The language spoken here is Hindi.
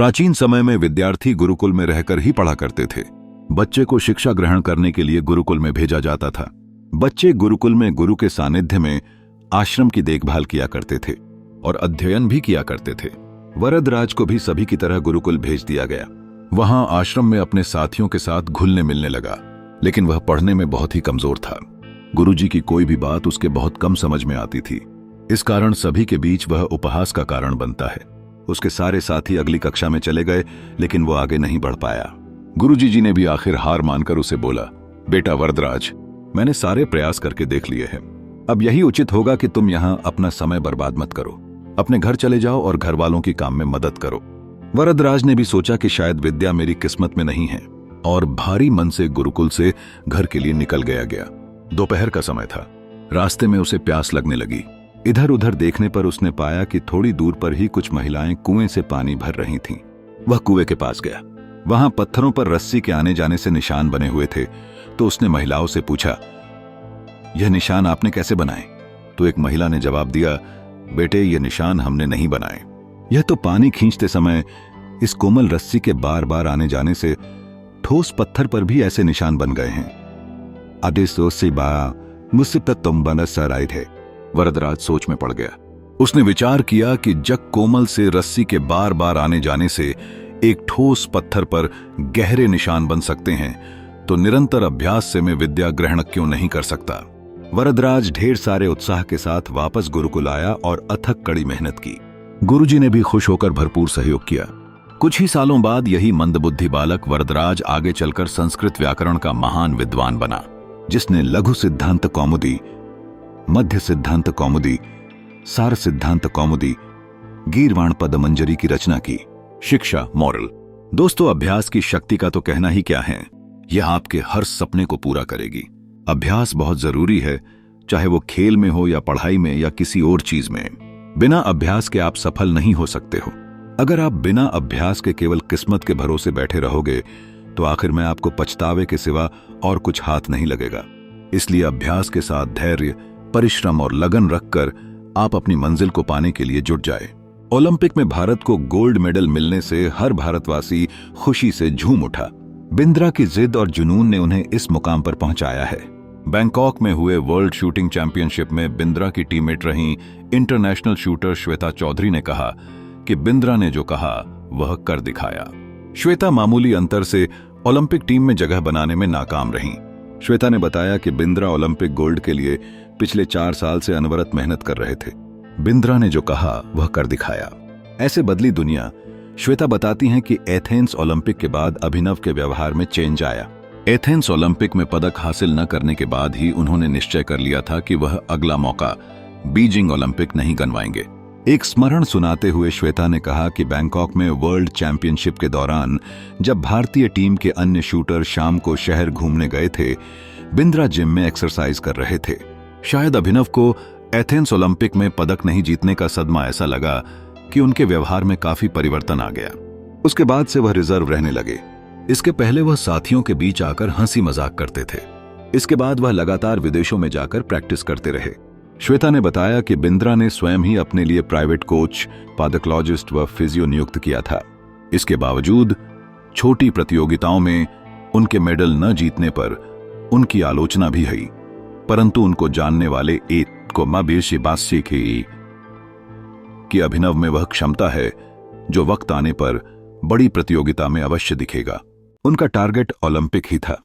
प्राचीन समय में विद्यार्थी गुरुकुल में रहकर ही पढ़ा करते थे। बच्चे को शिक्षा ग्रहण करने के लिए गुरुकुल में भेजा जाता था। बच्चे गुरुकुल में गुरु के सानिध्य में आश्रम की देखभाल किया करते थे और अध्ययन भी किया करते थे। वरदराज को भी सभी की तरह गुरुकुल भेज दिया गया। वहां आश्रम में अपने साथियों के साथ घुलने मिलने लगा, लेकिन वह पढ़ने में बहुत ही कमजोर था। गुरुजी की कोई भी बात उसके बहुत कम समझ में आती थी। इस कारण सभी के बीच वह उपहास का कारण बनता है। उसके सारे साथी अगली कक्षा में चले गए, लेकिन वो आगे नहीं बढ़ पाया। गुरुजी जी ने भी आखिर हार मानकर उसे बोला, बेटा वरदराज, मैंने सारे प्रयास करके देख लिए हैं। अब यही उचित होगा कि तुम यहाँ अपना समय बर्बाद मत करो। अपने घर चले जाओ और घर वालों की काम में मदद करो। वरदराज ने भी सोचा कि शायद विद्या मेरी किस्मत में नहीं है, और भारी मन से गुरुकुल से घर के लिए निकल गया। दोपहर का समय था। रास्ते में उसे प्यास लगने लगी। इधर उधर देखने पर उसने पाया कि थोड़ी दूर पर ही कुछ महिलाएं कुएं से पानी भर रही थीं। वह कुएं के पास गया। वहां पत्थरों पर रस्सी के आने जाने से निशान बने हुए थे। तो उसने महिलाओं से पूछा, यह निशान आपने कैसे बनाए? तो एक महिला ने जवाब दिया, बेटे, ये निशान हमने नहीं बनाए। यह तो पानी खींचते समय इस कोमल रस्सी के बार बार आने जाने से ठोस पत्थर पर भी ऐसे निशान बन गए हैं। वरदराज सोच में पड़ गया। उसने विचार किया कि जब कोमल से रस्सी के बार बार आने जाने से एक ठोस पत्थर पर गहरे निशान बन सकते हैं, तो निरंतर अभ्यास से मैं विद्या ग्रहण क्यों नहीं कर सकता। वरदराज ढेर सारे उत्साह के साथ वापस गुरुकुल आया और अथक कड़ी मेहनत की। गुरुजी ने भी खुश होकर भरपूर सहयोग किया। कुछ ही सालों बाद यही मंदबुद्धि बालक वरदराज आगे चलकर संस्कृत व्याकरण का महान विद्वान बना, जिसने लघु सिद्धांत कौमुदी, मध्य सिद्धांत कौमुदी, सार सिद्धांत कौमुदी, गीर्वाण पदमंजरी की रचना की। शिक्षा, मॉरल। दोस्तों, अभ्यास की शक्ति का तो कहना ही क्या है। यह आपके हर सपने को पूरा करेगी। अभ्यास बहुत जरूरी है, चाहे वो खेल में हो या पढ़ाई में या किसी और चीज में। बिना अभ्यास के आप सफल नहीं हो सकते हो। अगर आप बिना अभ्यास के केवल किस्मत के भरोसे बैठे रहोगे, तो आखिर में आपको पछतावे के सिवा और कुछ हाथ नहीं लगेगा। इसलिए अभ्यास के साथ धैर्य, परिश्रम और लगन रखकर आप अपनी मंजिल को पाने के लिए जुट जाए। ओलंपिक में भारत को गोल्ड मेडल मिलने से हर भारतवासी खुशी से झूम उठा। बिंद्रा की जिद और जुनून ने उन्हें इस मुकाम पर पहुंचाया है। बैंकॉक में हुए वर्ल्ड शूटिंग चैंपियनशिप में बिंद्रा की टीममेट रही इंटरनेशनल शूटर श्वेता चौधरी ने कहा कि बिंद्रा ने जो कहा वह कर दिखाया। श्वेता मामूली अंतर से ओलंपिक टीम में जगह बनाने में नाकाम रहीं। श्वेता ने बताया कि बिंद्रा ओलंपिक गोल्ड के लिए पिछले 4 साल से अनवरत मेहनत कर रहे थे। बिंद्रा ने जो कहा वह कर दिखाया। ऐसे बदली दुनिया। श्वेता बताती हैं कि एथेंस ओलंपिक के बाद अभिनव के व्यवहार में चेंज आया। एथेंस ओलंपिक में पदक हासिल न करने के बाद ही उन्होंने निश्चय कर लिया था कि वह अगला मौका बीजिंग ओलंपिक नहीं गंवाएंगे। एक स्मरण सुनाते हुए श्वेता ने कहा कि बैंकॉक में वर्ल्ड चैंपियनशिप के दौरान जब भारतीय टीम के अन्य शूटर शाम को शहर घूमने गए थे, बिंद्रा जिम में एक्सरसाइज कर रहे थे। शायद अभिनव को एथेंस ओलंपिक में पदक नहीं जीतने का सदमा ऐसा लगा कि उनके व्यवहार में काफी परिवर्तन आ गया। उसके बाद से वह रिजर्व रहने लगे। इसके पहले वह साथियों के बीच आकर हंसी मजाक करते थे। इसके बाद वह लगातार विदेशों में जाकर प्रैक्टिस करते रहे। श्वेता ने बताया कि बिंद्रा ने स्वयं ही अपने लिए प्राइवेट कोच, पादोक्लॉजिस्ट व फिजियो नियुक्त किया था। इसके बावजूद छोटी प्रतियोगिताओं में उनके मेडल न जीतने पर उनकी आलोचना भी हुई, परंतु उनको जानने वाले एक को माबेशी बात सीखी कि अभिनव में वह क्षमता है जो वक्त आने पर बड़ी प्रतियोगिता में अवश्य दिखेगा। उनका टारगेट ओलंपिक ही था।